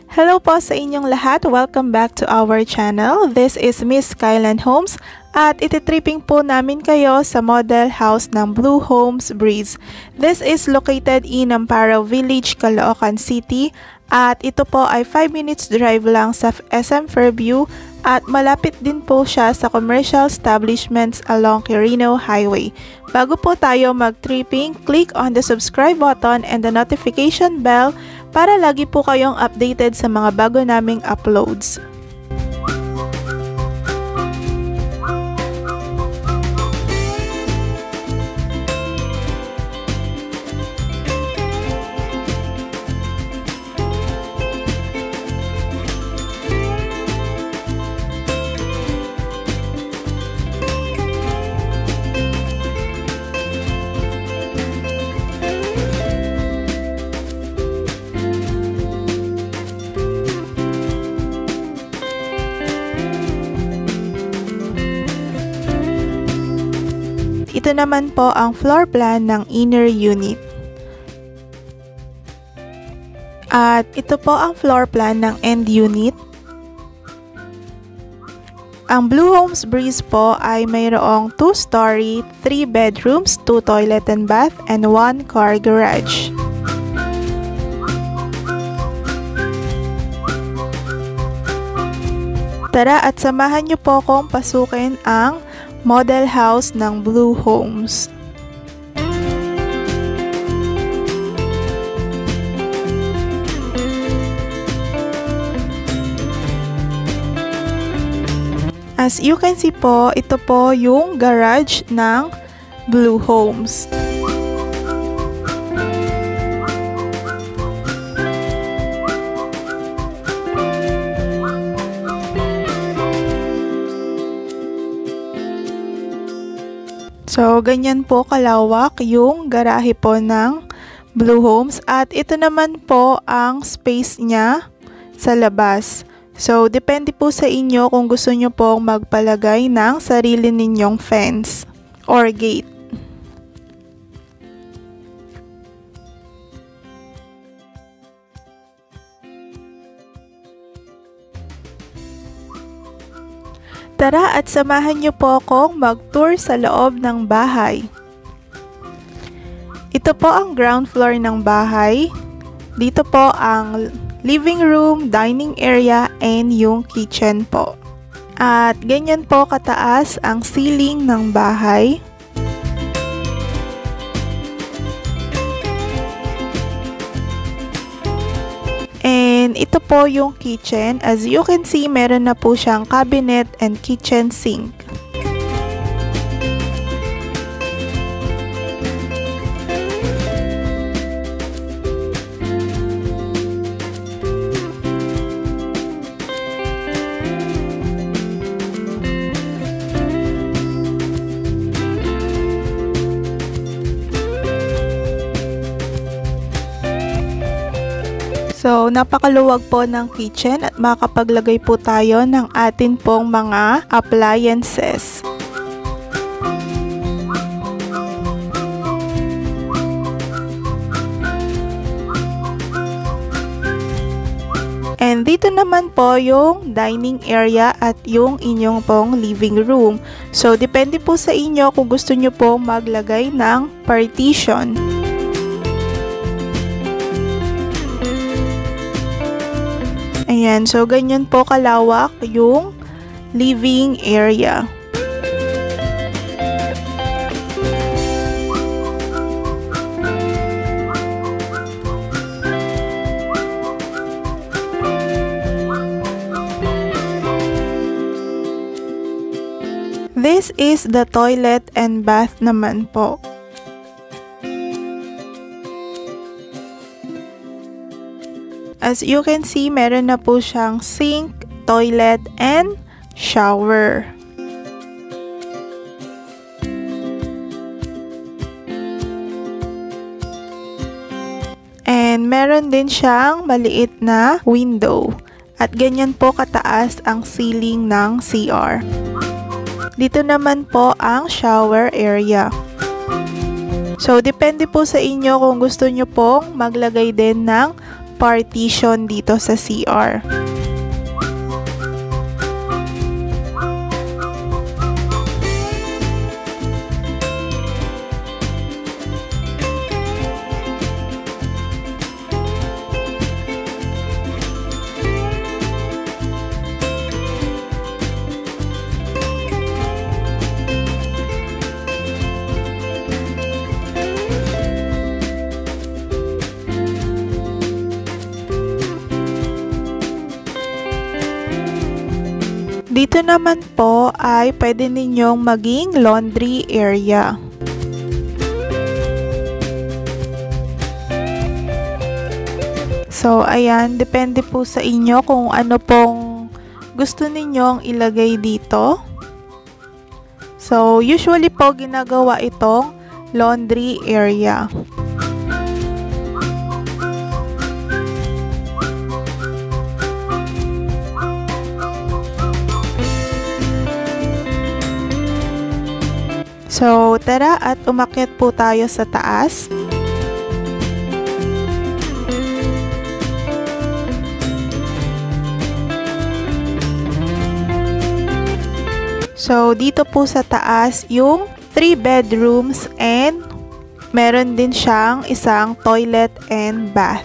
Hello po sa inyong lahat. Welcome back to our channel. This is Miss Skyland Homes at ititripping po namin kayo sa model house ng Blue Homes Breeze. This is located in Amparo Village, Caloocan City at ito po ay 5 minutes drive lang sa SM Fairview at malapit din po siya sa commercial establishments along Quirino Highway. Bago po tayo mag-tripping, click on the subscribe button and the notification bell para lagi po kayong updated sa mga bago naming uploads. Ito naman po ang floor plan ng inner unit. At ito po ang floor plan ng end unit. Ang Blue Homes Breeze po ay mayroong 2-story, 3 bedrooms, 2 toilet and bath, and 1 car garage. Tara at samahan niyo po akong pasukin ang model house ng Blue Homes. As you can see po, ito po yung garage ng Blue Homes. So, ganyan po kalawak yung garahe po ng Blue Homes at ito naman po ang space niya sa labas. So, depende po sa inyo kung gusto nyo pong magpalagay ng sarili ninyong fence or gate. Tara at samahan niyo po akong mag-tour sa loob ng bahay. Ito po ang ground floor ng bahay. Dito po ang living room, dining area, and yung kitchen po. At ganyan po kataas ang ceiling ng bahay. And ito po yung kitchen. As you can see, meron na po siyang cabinet and kitchen sink. So, napakaluwag po ng kitchen at makapaglagay po tayo ng atin pong mga appliances. And dito naman po yung dining area at yung inyong pong living room. So, depende po sa inyo kung gusto nyo pong maglagay ng partition. Ayan, so ganyan po kalawak yung living area. This is the toilet and bath naman po. As you can see, meron na po siyang sink, toilet, and shower. And meron din siyang maliit na window. At ganyan po kataas ang ceiling ng CR. Dito naman po ang shower area. So, depende po sa inyo kung gusto nyo pong maglagay din ng partition dito sa CR. Dito naman po ay pwede ninyong maging laundry area. So, ayan, depende po sa inyo kung ano pong gusto ninyong ilagay dito. So, usually po ginagawa itong laundry area. So, tara at umakyat po tayo sa taas. So, dito po sa taas yung 3 bedrooms and meron din siyang isang toilet and bath.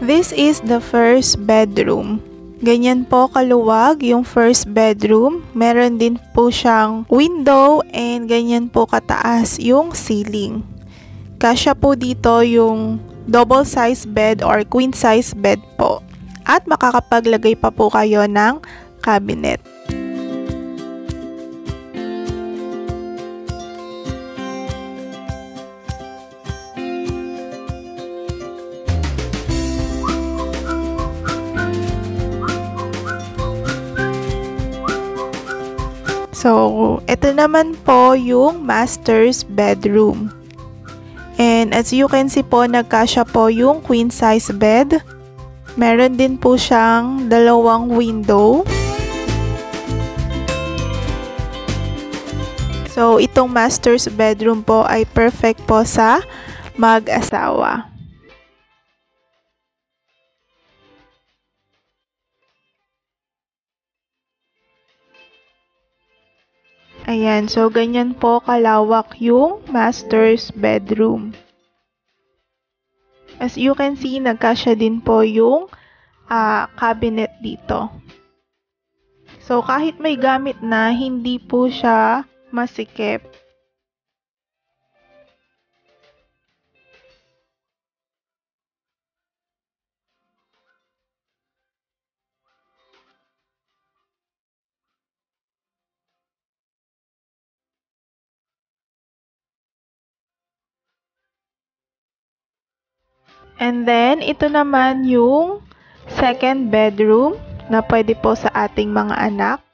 This is the first bedroom. Ganyan po kaluwag yung first bedroom. Meron din po siyang window and ganyan po kataas yung ceiling. Kasya po dito yung double size bed or queen size bed po. At makakapaglagay pa po kayo ng cabinet. So, ito naman po yung master's bedroom. And as you can see po, nagkasya po yung queen size bed. Meron din po siyang dalawang window. So, itong master's bedroom po ay perfect po sa mag-asawa. Ayan, so ganyan po kalawak yung master's bedroom. As you can see, nagkasya din po yung cabinet dito. So kahit may gamit na, hindi po siya masikip. And then, ito naman yung second bedroom na pwede po sa ating mga anak.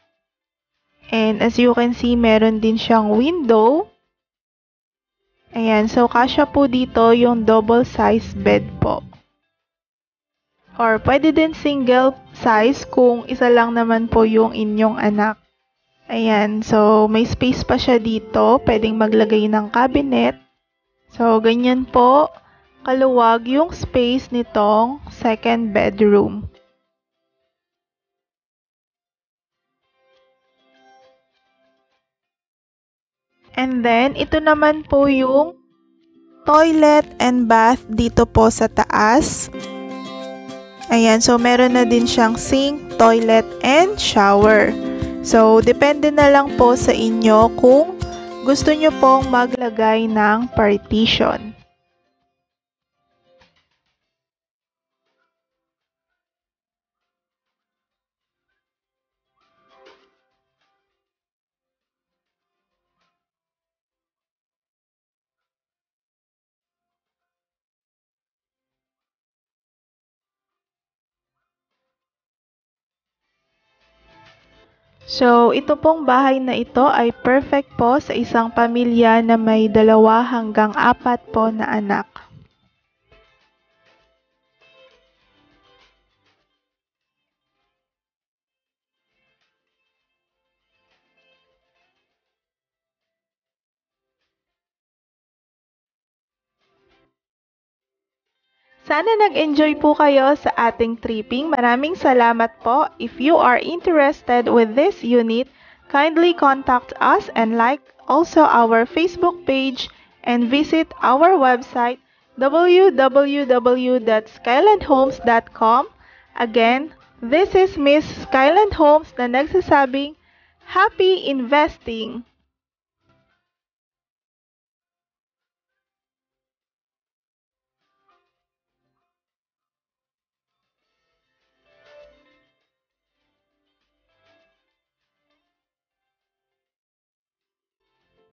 And as you can see, meron din siyang window. Ayan, so kasya po dito yung double size bed po. Or pwede din single size kung isa lang naman po yung inyong anak. Ayan, so may space pa siya dito. Pwedeng maglagay ng cabinet. So, ganyan po kaluwag yung space nitong second bedroom. And then, ito naman po yung toilet and bath dito po sa taas. Ayan, so meron na din siyang sink, toilet, and shower. So, depende na lang po sa inyo kung gusto nyo pong maglagay ng partition. So, ito pong bahay na ito ay perfect po sa isang pamilya na may 2 hanggang 4 po na anak. Sana nag-enjoy po kayo sa ating tripping. Maraming salamat po. If you are interested with this unit, kindly contact us and like also our Facebook page and visit our website www.skylandhomes.com. Again, this is Miss Skyland Homes na nagsasabing, Happy Investing!